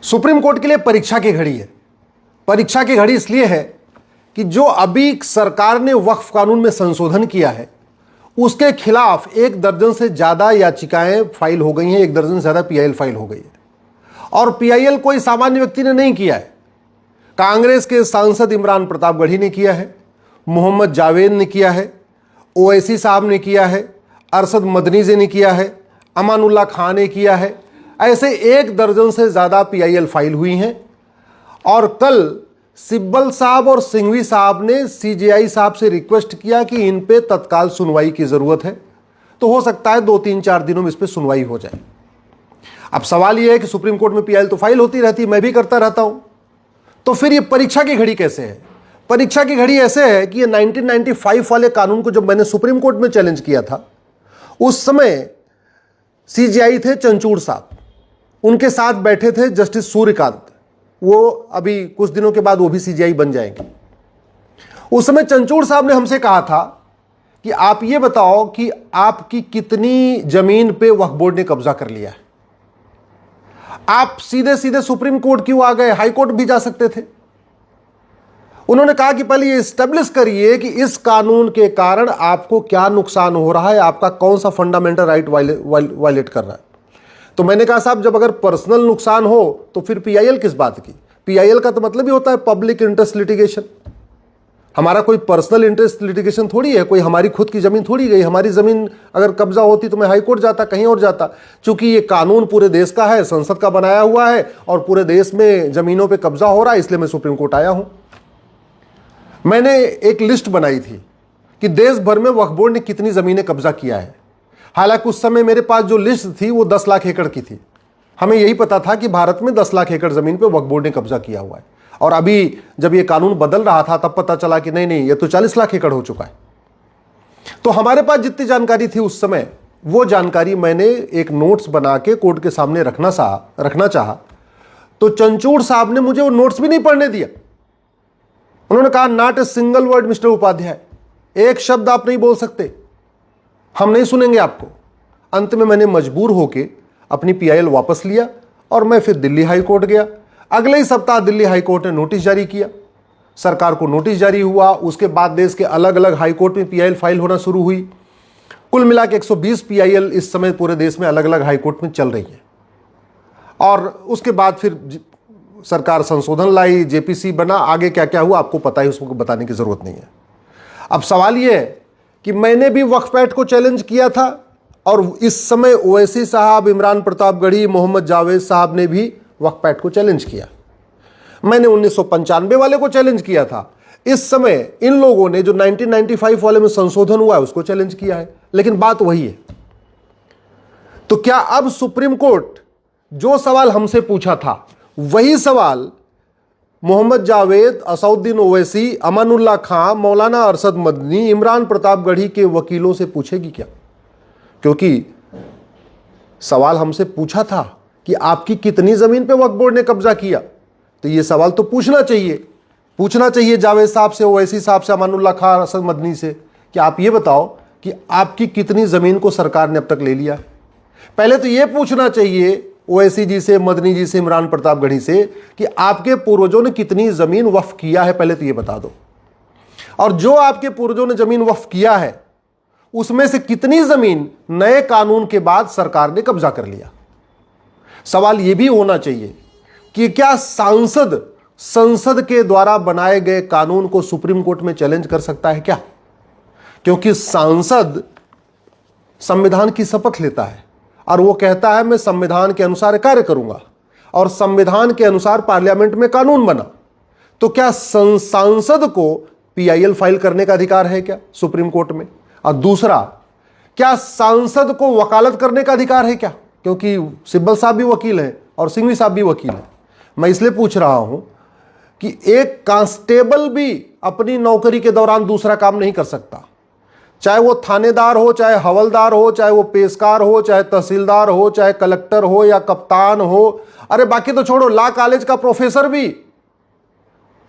Supreme court के लिए परीक्षा की घड़ी है। परीक्षा की घड़ी इसलिए है कि जो अभी सरकार ने वक्फ कानून में संशोधन किया है उसके खिलाफ 1 दर्जन से ज़्यादा याचिकाएं फाइल हो गई हैं, 1 दर्जन से ज़्यादा पीआईएल फाइल हो गई है। और पीआईएल कोई सामान्य व्यक्ति ने नहीं किया है। कांग्रेस के सांसद इमरान प्रतापगढ़ी ने किया है, मोहम्मद जावेद ने किया है, ओवैसी साहब ने किया है, अरशद मदनी जी ने किया है, अमानुल्लाह खान ने किया है। ऐसे 1 दर्जन से ज़्यादा पीआईएल फाइल हुई हैं। और कल सिब्बल साहब और सिंघवी साहब ने सीजेआई साहब से रिक्वेस्ट किया कि इन पे तत्काल सुनवाई की ज़रूरत है, तो हो सकता है 2-3-4 दिनों में इस पे सुनवाई हो जाए। अब सवाल यह है कि सुप्रीम कोर्ट में पीआईएल तो फाइल होती रहती है, मैं भी करता रहता हूं, तो फिर ये परीक्षा की घड़ी कैसे है? परीक्षा की घड़ी ऐसे है कि ये 1995 वाले कानून को जब मैंने सुप्रीम कोर्ट में चैलेंज किया था, उस समय सीजेआई थे चंचूड़ साहब, उनके साथ बैठे थे जस्टिस सूर्यकांत, वो अभी कुछ दिनों के बाद वो भी सीजेआई बन जाएंगे। उस समय चंचूड़ साहब ने हमसे कहा था कि आप ये बताओ कि आपकी कितनी जमीन पे वक्फ बोर्ड ने कब्जा कर लिया है। आप सीधे सीधे सुप्रीम कोर्ट क्यों आ गए? हाई कोर्ट भी जा सकते थे। उन्होंने कहा कि पहले ये एस्टेब्लिश करिए कि इस कानून के कारण आपको क्या नुकसान हो रहा है, आपका कौन सा फंडामेंटल राइट वायलेट कर रहा है। तो मैंने कहा साहब, जब अगर पर्सनल नुकसान हो तो फिर पीआईएल किस बात की? पीआईएल का तो मतलब ही होता है पब्लिक इंटरेस्ट लिटिगेशन। हमारा कोई पर्सनल इंटरेस्ट लिटिगेशन थोड़ी है, कोई हमारी खुद की जमीन थोड़ी गई। हमारी जमीन अगर कब्जा होती तो मैं हाई कोर्ट जाता, कहीं और जाता। चूंकि ये कानून पूरे देश का है, संसद का बनाया हुआ है और पूरे देश में जमीनों पे कब्जा हो रहा है, इसलिए मैं सुप्रीम कोर्ट आया हूं। मैंने एक लिस्ट बनाई थी कि देश भर में वक्फ बोर्ड ने कितनी जमीनें कब्जा किया है। हालांकि उस समय मेरे पास जो लिस्ट थी वो 10 लाख एकड़ की थी। हमें यही पता था कि भारत में 10 लाख एकड़ जमीन पे वक्फ बोर्ड ने कब्जा किया हुआ है। और अभी जब ये कानून बदल रहा था तब पता चला कि नहीं, ये तो 40 लाख एकड़ हो चुका है। तो हमारे पास जितनी जानकारी थी उस समय, वो जानकारी मैंने एक नोट्स बना के कोर्ट के सामने रखना चाहा। तो चंचूड़ साहब ने मुझे वो नोट्स भी नहीं पढ़ने दिया। उन्होंने कहा, not a single word mister Upadhyay, एक शब्द आप नहीं बोल सकते, हम नहीं सुनेंगे आपको। अंत में मैंने मजबूर होकर अपनी पीआईएल वापस लिया और मैं फिर दिल्ली हाई कोर्ट गया। अगले ही सप्ताह दिल्ली हाई कोर्ट ने नोटिस जारी किया, सरकार को नोटिस जारी हुआ। उसके बाद देश के अलग अलग हाई कोर्ट में पीआईएल फाइल होना शुरू हुई। कुल मिला के 120 पीआईएल इस समय पूरे देश में अलग अलग हाई कोर्ट में चल रही है। और उसके बाद फिर सरकार संशोधन लाई, जेपीसी बना, आगे क्या क्या हुआ आपको पता ही, उसको बताने की जरूरत नहीं है। अब सवाल यह है कि मैंने भी वक्फ एक्ट को चैलेंज किया था और इस समय ओवैसी साहब, इमरान प्रतापगढ़ी, मोहम्मद जावेद साहब ने भी वक्फ एक्ट को चैलेंज किया। मैंने 1995 वाले को चैलेंज किया था। इस समय इन लोगों ने जो 1995 वाले में संशोधन हुआ है उसको चैलेंज किया है। लेकिन बात वही है। तो क्या अब सुप्रीम कोर्ट जो सवाल हमसे पूछा था वही सवाल मोहम्मद जावेद, असउद्दीन ओवैसी, अमानुल्लाह खान, मौलाना अरशद मदनी, इमरान प्रतापगढ़ी के वकीलों से पूछेगी क्या? क्योंकि सवाल हमसे पूछा था कि आपकी कितनी जमीन पे वक्फ बोर्ड ने कब्जा किया, तो यह सवाल तो पूछना चाहिए जावेद साहब से, ओवैसी साहब से, अमानुल्लाह खान, अरशद मदनी से कि आप ये बताओ कि आपकी कितनी जमीन को सरकार ने अब तक ले लिया। पहले तो यह पूछना चाहिए ओवैसी जी से, मदनी जी से, इमरान प्रतापगढ़ी से कि आपके पूर्वजों ने कितनी जमीन वक्फ किया है, पहले तो ये बता दो। और जो आपके पूर्वजों ने जमीन वक्फ किया है उसमें से कितनी जमीन नए कानून के बाद सरकार ने कब्जा कर लिया। सवाल यह भी होना चाहिए कि क्या संसद के द्वारा बनाए गए कानून को सुप्रीम कोर्ट में चैलेंज कर सकता है क्या? क्योंकि सांसद संविधान की शपथ लेता है और वो कहता है मैं संविधान के अनुसार कार्य करूंगा, और संविधान के अनुसार पार्लियामेंट में कानून बना। तो क्या सांसद को पीआईएल फाइल करने का अधिकार है क्या सुप्रीम कोर्ट में? और दूसरा, क्या सांसद को वकालत करने का अधिकार है क्या? क्योंकि सिब्बल साहब भी वकील हैं और सिंघवी साहब भी वकील हैं। मैं इसलिए पूछ रहा हूं कि एक कांस्टेबल भी अपनी नौकरी के दौरान दूसरा काम नहीं कर सकता, चाहे वो थानेदार हो, चाहे हवलदार हो, चाहे वो पेशकार हो, चाहे तहसीलदार हो, चाहे कलेक्टर हो या कप्तान हो। अरे बाकी तो छोड़ो, लॉ कॉलेज का प्रोफेसर भी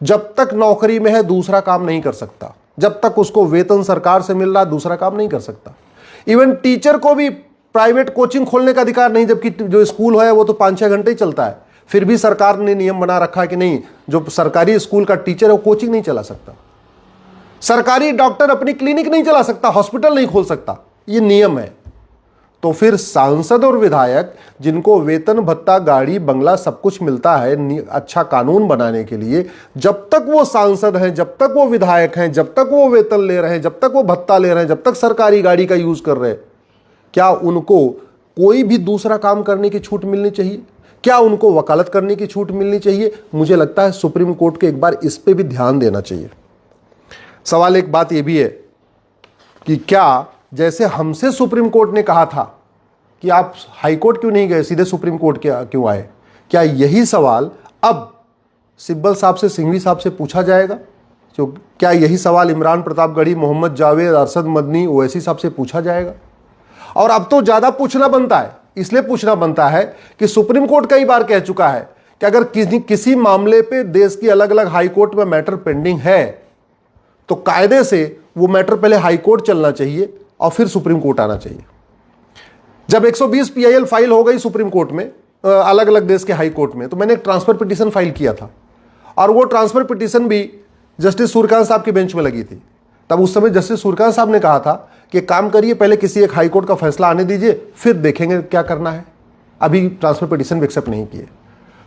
जब तक नौकरी में है दूसरा काम नहीं कर सकता। जब तक उसको वेतन सरकार से मिल रहा है दूसरा काम नहीं कर सकता। इवन टीचर को भी प्राइवेट कोचिंग खोलने का अधिकार नहीं, जबकि जो स्कूल है वो तो 5-6 घंटे ही चलता है। फिर भी सरकार ने नियम बना रखा है कि नहीं, जो सरकारी स्कूल का टीचर है वो कोचिंग नहीं चला सकता, सरकारी डॉक्टर अपनी क्लिनिक नहीं चला सकता, हॉस्पिटल नहीं खोल सकता, ये नियम है। तो फिर सांसद और विधायक जिनको वेतन भत्ता गाड़ी बंगला सब कुछ मिलता है अच्छा कानून बनाने के लिए, जब तक वो सांसद हैं, जब तक वो विधायक हैं, जब तक वो वेतन ले रहे हैं, जब तक वो भत्ता ले रहे हैं, जब तक सरकारी गाड़ी का यूज कर रहे हैं, क्या उनको कोई भी दूसरा काम करने की छूट मिलनी चाहिए? क्या उनको वकालत करने की छूट मिलनी चाहिए? मुझे लगता है सुप्रीम कोर्ट के एक बार इस पे भी ध्यान देना चाहिए। सवाल एक बात यह भी है कि क्या जैसे हमसे सुप्रीम कोर्ट ने कहा था कि आप हाई कोर्ट क्यों नहीं गए, सीधे सुप्रीम कोर्ट क्यों आए, क्या यही सवाल अब सिब्बल साहब से, सिंघवी साहब से पूछा जाएगा? तो क्या यही सवाल इमरान प्रतापगढ़ी, मोहम्मद जावेद, अरशद मदनी, ओवैसी साहब से पूछा जाएगा? और अब तो ज्यादा पूछना बनता है, इसलिए पूछना बनता है कि सुप्रीम कोर्ट कई बार कह चुका है कि अगर किसी मामले पे देश की अलग अलग हाई कोर्ट में मैटर पेंडिंग है तो कायदे से वो मैटर पहले हाई कोर्ट चलना चाहिए और फिर सुप्रीम कोर्ट आना चाहिए। जब 120 PIL फाइल हो गई सुप्रीम कोर्ट में, अलग अलग देश के हाई कोर्ट में, तो मैंने एक ट्रांसफर पिटीशन फाइल किया था और वो ट्रांसफर पिटीशन भी जस्टिस सूर्यकांत साहब की बेंच में लगी थी। तब उस समय जस्टिस सूर्यकांत साहब ने कहा था कि काम करिए, पहले किसी एक हाई कोर्ट का फैसला आने दीजिए, फिर देखेंगे क्या करना है। अभी ट्रांसफर पिटीशन भी एक्सेप्ट नहीं किए।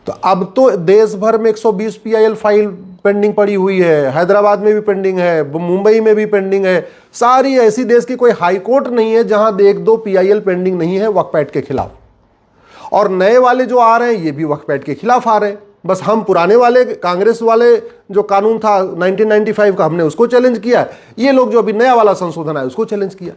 तो अब तो देश भर में 120 PIL फाइल पेंडिंग पड़ी हुई है, हैदराबाद में भी पेंडिंग है, मुंबई में भी पेंडिंग है। सारी ऐसी देश की कोई हाई कोर्ट नहीं है जहां 1-2 PIL पेंडिंग नहीं है वक्फ एक्ट के खिलाफ। और नए वाले जो आ रहे हैं ये भी वक्फ एक्ट के खिलाफ आ रहे हैं। बस हम पुराने वाले कांग्रेस वाले जो कानून था 1995 का, हमने उसको चैलेंज किया, ये लोग जो अभी नया वाला संशोधन है उसको चैलेंज किया।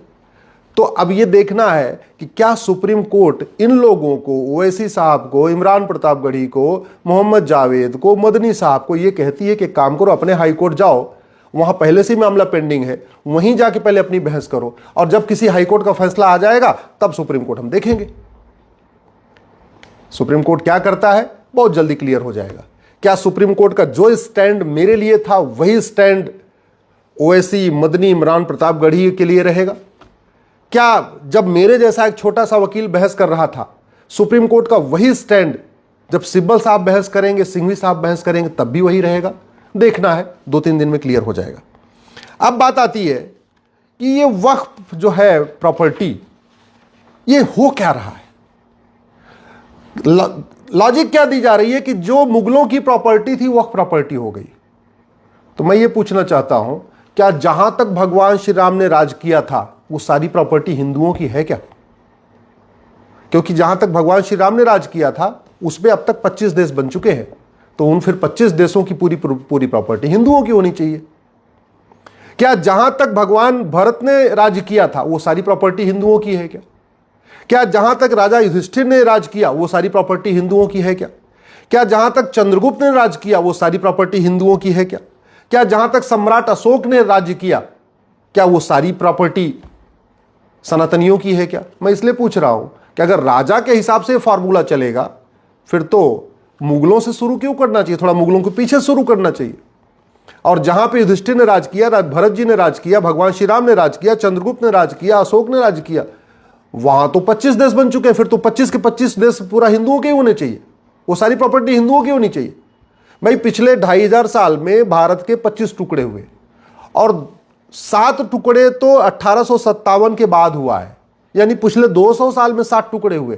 तो अब ये देखना है कि क्या सुप्रीम कोर्ट इन लोगों को, ओवैसी साहब को, इमरान प्रतापगढ़ी को, मोहम्मद जावेद को, मदनी साहब को, ये कहती है कि काम करो, अपने हाई कोर्ट जाओ, वहां पहले से ही मामला पेंडिंग है, वहीं जाके पहले अपनी बहस करो, और जब किसी हाई कोर्ट का फैसला आ जाएगा तब सुप्रीम कोर्ट हम देखेंगे। सुप्रीम कोर्ट क्या करता है बहुत जल्दी क्लियर हो जाएगा। क्या सुप्रीम कोर्ट का जो स्टैंड मेरे लिए था वही स्टैंड ओवैसी, मदनी, इमरान प्रतापगढ़ी के लिए रहेगा? क्या जब मेरे जैसा एक छोटा सा वकील बहस कर रहा था, सुप्रीम कोर्ट का वही स्टैंड जब सिब्बल साहब बहस करेंगे, सिंघवी साहब बहस करेंगे, तब भी वही रहेगा? देखना है, 2-3 दिन में क्लियर हो जाएगा। अब बात आती है कि ये वक्फ जो है प्रॉपर्टी, ये हो क्या रहा है? लॉजिक क्या दी जा रही है कि जो मुगलों की प्रॉपर्टी थी वक्फ प्रॉपर्टी हो गई। तो मैं ये पूछना चाहता हूं, क्या जहां तक भगवान श्री राम ने राज किया था वो सारी प्रॉपर्टी हिंदुओं की है क्या? क्योंकि जहां तक भगवान श्री राम ने राज किया था उसमें अब तक 25 देश बन चुके हैं, तो उन फिर 25 देशों की पूरी प्रॉपर्टी हिंदुओं की होनी चाहिए। क्या जहां तक भगवान भरत ने राज किया था वो सारी प्रॉपर्टी हिंदुओं की है क्या? क्या जहां तक राजा युधिष्ठिर ने राज किया वो सारी प्रॉपर्टी हिंदुओं की है क्या? क्या जहां तक चंद्रगुप्त ने राज किया वो सारी प्रॉपर्टी हिंदुओं की है क्या? क्या जहां तक सम्राट अशोक ने राज्य किया क्या वो सारी प्रॉपर्टी सनातनियों की है क्या? मैं इसलिए पूछ रहा हूं कि अगर राजा के हिसाब से फॉर्मूला चलेगा फिर तो मुगलों से शुरू क्यों करना चाहिए, थोड़ा मुगलों के पीछे शुरू करना चाहिए। और जहां पे युधिष्ठिर ने राज किया, भरत जी ने राज किया, भगवान श्री राम ने राज किया, चंद्रगुप्त ने राज किया, अशोक ने राज किया, वहां तो 25 देश बन चुके हैं, फिर तो 25 के 25 देश पूरा हिंदुओं के होने चाहिए, वो सारी प्रॉपर्टी हिंदुओं की होनी चाहिए। भाई पिछले 2500 साल में भारत के 25 टुकड़े हुए और 7 टुकड़े तो 1857 के बाद हुआ है, यानी पिछले 200 साल में 7 टुकड़े हुए।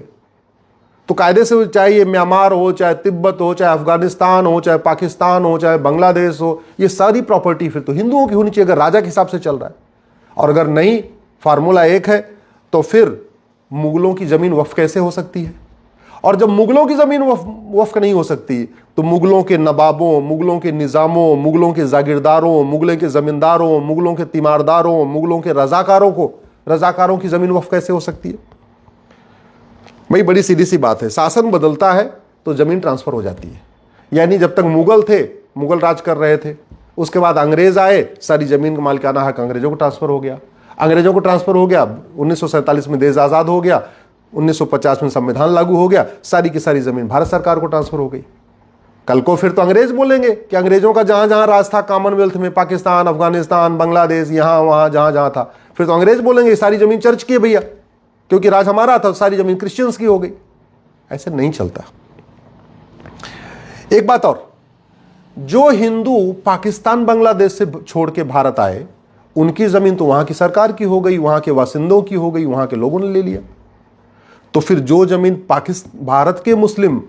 तो कायदे से चाहे ये म्यांमार हो, चाहे तिब्बत हो, चाहे अफगानिस्तान हो, चाहे पाकिस्तान हो, चाहे बांग्लादेश हो, ये सारी प्रॉपर्टी फिर तो हिंदुओं की होनी चाहिए अगर राजा के हिसाब से चल रहा है। और अगर नहीं, फार्मूला एक है, तो फिर मुगलों की जमीन वक्फ कैसे हो सकती है? और जब मुगलों की जमीन वक्फ नहीं हो सकती तो मुगलों के नवाबों, मुगलों के निजामों, मुगलों के जागीरदारों, मुगलों के जमींदारों, मुगलों के तीमारदारों, मुगलों के रजाकारों की जमीन वक्फ कैसे हो सकती है? भाई बड़ी सीधी सी बात है, शासन बदलता है तो जमीन ट्रांसफर हो जाती है। यानी जब तक मुगल थे, मुगल राज कर रहे थे, उसके बाद अंग्रेज आए, सारी जमीन का मालिकाना हक अंग्रेजों को ट्रांसफर हो गया। 1947 में देश आजाद हो गया, 1950 में संविधान लागू हो गया, सारी की सारी जमीन भारत सरकार को ट्रांसफर हो गई। कल को फिर तो अंग्रेज बोलेंगे कि अंग्रेजों का जहां जहां राज था कॉमनवेल्थ में, पाकिस्तान, अफगानिस्तान, बांग्लादेश, यहां वहां जहां जहां था, फिर तो अंग्रेज बोलेंगे सारी जमीन चर्च की है भैया, क्योंकि राज हमारा था, सारी जमीन क्रिश्चियंस की हो गई। ऐसे नहीं चलता। एक बात और, जो हिंदू पाकिस्तान बांग्लादेश से छोड़ के भारत आए, उनकी जमीन तो वहां की सरकार की हो गई, वहां के बासिंदों की हो गई, वहां के लोगों ने ले लिया। तो फिर जो जमीन भारत के मुस्लिम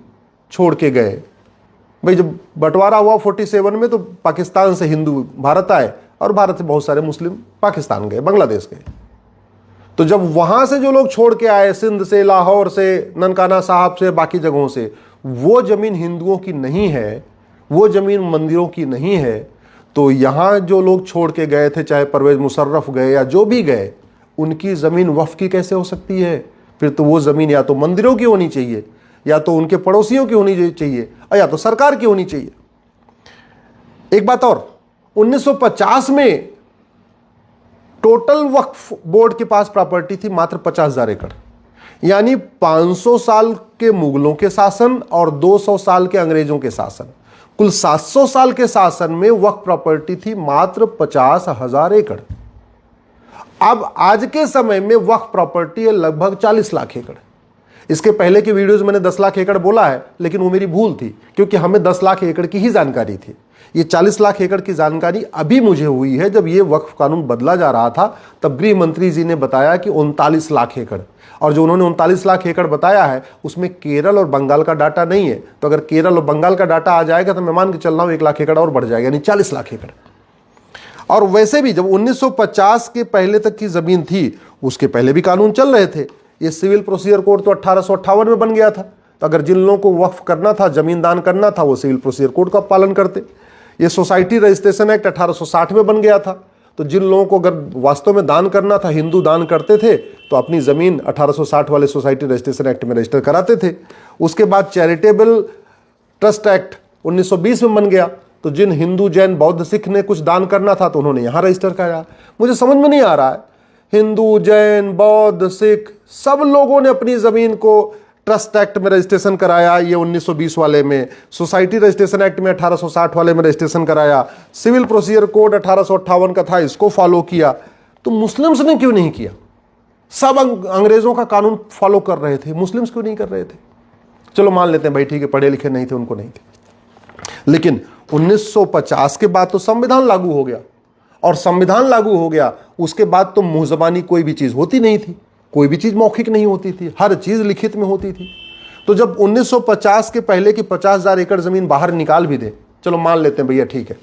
छोड़ के गए, भाई जब बंटवारा हुआ 47 में, तो पाकिस्तान से हिंदू भारत आए और भारत से बहुत सारे मुस्लिम पाकिस्तान गए, बांग्लादेश गए। तो जब वहां से जो लोग छोड़ के आए, सिंध से, लाहौर से, ननकाना साहब से, बाकी जगहों से, वो जमीन हिंदुओं की नहीं है, वो जमीन मंदिरों की नहीं है, तो यहां जो लोग छोड़ के गए थे, चाहे परवेज मुशर्रफ गए या जो भी गए, उनकी जमीन वक्फ की कैसे हो सकती है? फिर तो वो जमीन या तो मंदिरों की होनी चाहिए, या तो उनके पड़ोसियों की होनी चाहिए, और या तो सरकार की होनी चाहिए। एक बात और, 1950 में टोटल वक्फ बोर्ड के पास प्रॉपर्टी थी मात्र 50,000 एकड़, यानी 500 साल के मुगलों के शासन और 200 साल के अंग्रेजों के शासन, कुल 700 साल के शासन में वक्फ प्रॉपर्टी थी मात्र 50,000 एकड़। अब आज के समय में वक्फ प्रॉपर्टी है लगभग 40 लाख एकड़। इसके पहले के वीडियोस मैंने 10 लाख एकड़ बोला है, लेकिन वो मेरी भूल थी, क्योंकि हमें 10 लाख एकड़ की ही जानकारी थी। ये 40 लाख एकड़ की जानकारी अभी मुझे हुई है, जब ये वक्फ कानून बदला जा रहा था, तब गृह मंत्री जी ने बताया कि 39 लाख एकड़, और जो उन्होंने 39 लाख एकड़ बताया है, उसमें केरल और बंगाल का डाटा नहीं है। तो अगर केरल और बंगाल का डाटा आ जाएगा तो मैं मान के चल रहा हूं 1 लाख एकड़ और बढ़ जाएगा, यानी 40 लाख एकड़। और वैसे भी जब 1950 के पहले तक की जमीन थी, उसके पहले भी कानून चल रहे थे। ये सिविल प्रोसीजर कोड तो 1858 में बन गया था। तो अगर जिन लोगों को वक्फ करना था, जमीन दान करना था, वो सिविल प्रोसीजर कोड का पालन करते। ये सोसाइटी रजिस्ट्रेशन एक्ट 1860 में बन गया था। तो जिन लोगों को अगर वास्तव में दान करना था, हिंदू दान करते थे, तो अपनी जमीन 1860 वाले सोसाइटी रजिस्ट्रेशन एक्ट में रजिस्टर कराते थे। उसके बाद चैरिटेबल ट्रस्ट एक्ट 1920 में बन गया। तो जिन हिंदू, जैन, बौद्ध, सिख ने कुछ दान करना था, तो उन्होंने यहां रजिस्टर कराया। मुझे समझ में नहीं आ रहा है, हिंदू, जैन, बौद्ध, सिख सब लोगों ने अपनी जमीन को ट्रस्ट एक्ट में रजिस्ट्रेशन कराया, ये 1920 वाले में, सोसाइटी रजिस्ट्रेशन एक्ट में 1860 वाले में रजिस्ट्रेशन कराया, सिविल प्रोसीजर कोड 1858 का था, इसको फॉलो किया। तो मुस्लिम्स ने क्यों नहीं किया? सब अंग्रेजों का कानून फॉलो कर रहे थे, मुस्लिम्स क्यों नहीं कर रहे थे? चलो मान लेते हैं भाई, ठीक है, पढ़े लिखे नहीं थे, उनको नहीं थे। लेकिन 1950 के बाद तो संविधान लागू हो गया, और संविधान लागू हो गया उसके बाद तो मुंह जबानी कोई भी चीज होती नहीं थी, कोई भी चीज मौखिक नहीं होती थी, हर चीज लिखित में होती थी। तो जब 1950 के पहले की 50,000 एकड़ जमीन बाहर निकाल भी दे, चलो मान लेते हैं भैया ठीक है,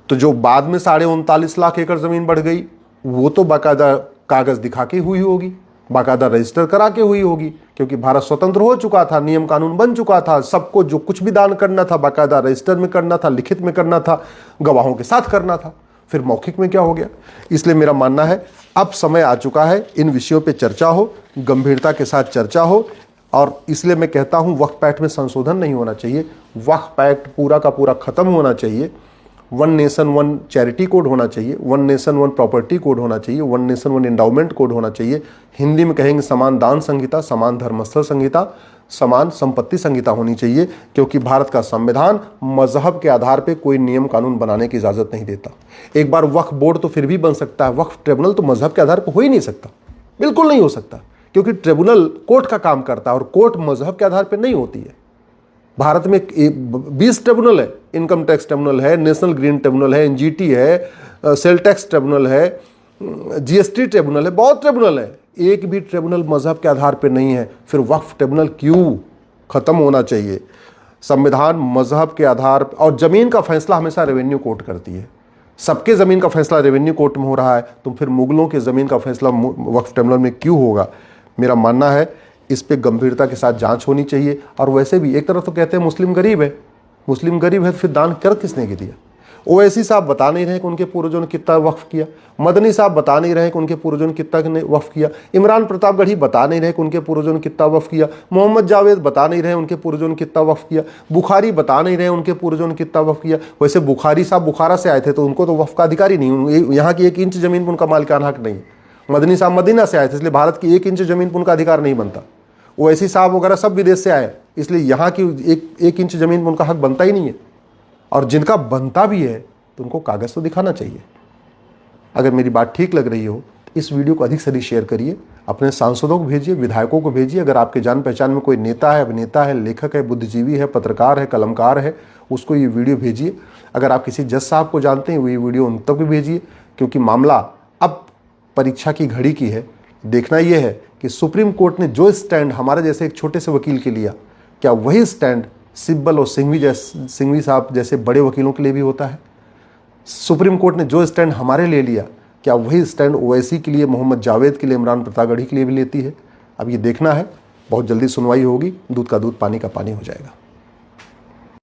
तो जो बाद में 39.5 लाख एकड़ जमीन बढ़ गई, वो तो बाकायदा कागज दिखा के हुई होगी, बाकायदा रजिस्टर करा के हुई होगी, क्योंकि भारत स्वतंत्र हो चुका था, नियम कानून बन चुका था, सबको जो कुछ भी दान करना था बाकायदा रजिस्टर में करना था, लिखित में करना था, गवाहों के साथ करना था। फिर मौखिक में क्या हो गया? इसलिए मेरा मानना है अब समय आ चुका है, इन विषयों पे चर्चा हो, गंभीरता के साथ चर्चा हो। और इसलिए मैं कहता हूं वक्फ एक्ट में संशोधन नहीं होना चाहिए, वक्फ एक्ट पूरा का पूरा खत्म होना चाहिए। 1 नेशन 1 चैरिटी कोड होना चाहिए, 1 नेशन 1 प्रॉपर्टी कोड होना चाहिए, 1 नेशन 1 एंडाउमेंट कोड होना चाहिए। हिंदी में कहेंगे समान दान संहिता, समान धर्मस्थल संहिता, समान संपत्ति संहिता होनी चाहिए, क्योंकि भारत का संविधान मजहब के आधार पर कोई नियम कानून बनाने की इजाजत नहीं देता। एक बार वक्फ बोर्ड तो फिर भी बन सकता है, वक्फ ट्रिब्यूनल तो मजहब के आधार पर हो ही नहीं सकता, बिल्कुल नहीं हो सकता, क्योंकि ट्रिब्यूनल कोर्ट का काम करता है और कोर्ट मजहब के आधार पर नहीं होती है। भारत में 20 ट्रिब्यूनल है, इनकम टैक्स ट्रिब्यूनल है, नेशनल ग्रीन ट्रिब्यूनल है, एनजीटी है, सेल टैक्स ट्रिब्यूनल है, जीएसटी ट्रिब्यूनल है, बहुत ट्रिब्यूनल है, एक भी ट्रिब्यूनल मजहब के आधार पर नहीं है। फिर वक्फ ट्रिब्यूनल क्यों? खत्म होना चाहिए। संविधान मजहब के आधार, और जमीन का फैसला हमेशा रेवेन्यू कोर्ट करती है। सबके जमीन का फैसला रेवेन्यू कोर्ट में हो रहा है, तो फिर मुगलों के जमीन का फैसला वक्फ ट्रिब्यूनल में क्यों होगा? मेरा मानना है इस पे गंभीरता के साथ जांच होनी चाहिए। और वैसे भी एक तरफ तो कहते हैं मुस्लिम गरीब है, मुस्लिम गरीब है तो फिर दान कर किसने दिया? ओवैसी साहब बता नहीं रहे कि उनके पूर्वजों ने कितना वक्फ किया, मदनी साहब बता नहीं रहे कि उनके पूर्वजों ने कितना वक्फ किया, इमरान प्रतापगढ़ी बता नहीं रहे कि उनके पूर्वजों ने कितना वक्फ किया, मोहम्मद जावेद बता नहीं रहे उनके पूर्वजों ने कितना वक्फ किया, बुखारी बता नहीं रहे उनके पूर्वजों ने कितना वक्फ किया। वैसे बुखारी साहब बुखारा से आए थे तो उनको तो वक्फ का अधिकार ही नहीं, यहाँ की 1 इंच जमीन पर उनका मालिकाना हक नहीं। मदनी साहब मदीना से आए थे, इसलिए भारत की 1 इंच जमीन पर उनका अधिकार नहीं बनता। ओवैसी साहब वगैरह सब विदेश से आए, इसलिए यहाँ की एक इंच जमीन में उनका हक बनता ही नहीं है। और जिनका बनता भी है तो उनको कागज तो दिखाना चाहिए। अगर मेरी बात ठीक लग रही हो इस वीडियो को अधिक से अधिक शेयर करिए, अपने सांसदों को भेजिए, विधायकों को भेजिए। अगर आपके जान पहचान में कोई नेता है, अभिनेता है, लेखक है, बुद्धिजीवी है, पत्रकार है, कलमकार है, उसको ये वीडियो भेजिए। अगर आप किसी जज साहब को जानते हैं, वो ये वीडियो उन तक भी भेजिए, क्योंकि मामला अब परीक्षा की घड़ी की है। देखना यह है कि सुप्रीम कोर्ट ने जो स्टैंड हमारे जैसे एक छोटे से वकील के लिया, क्या वही स्टैंड सिब्बल और सिंघवी साहब जैसे बड़े वकीलों के लिए भी होता है? सुप्रीम कोर्ट ने जो स्टैंड हमारे लिए लिया, क्या वही स्टैंड ओवैसी के लिए, मोहम्मद जावेद के लिए, इमरान प्रतापगढ़ी के लिए भी लेती है? अब ये देखना है। बहुत जल्दी सुनवाई होगी, दूध का दूध पानी का पानी हो जाएगा।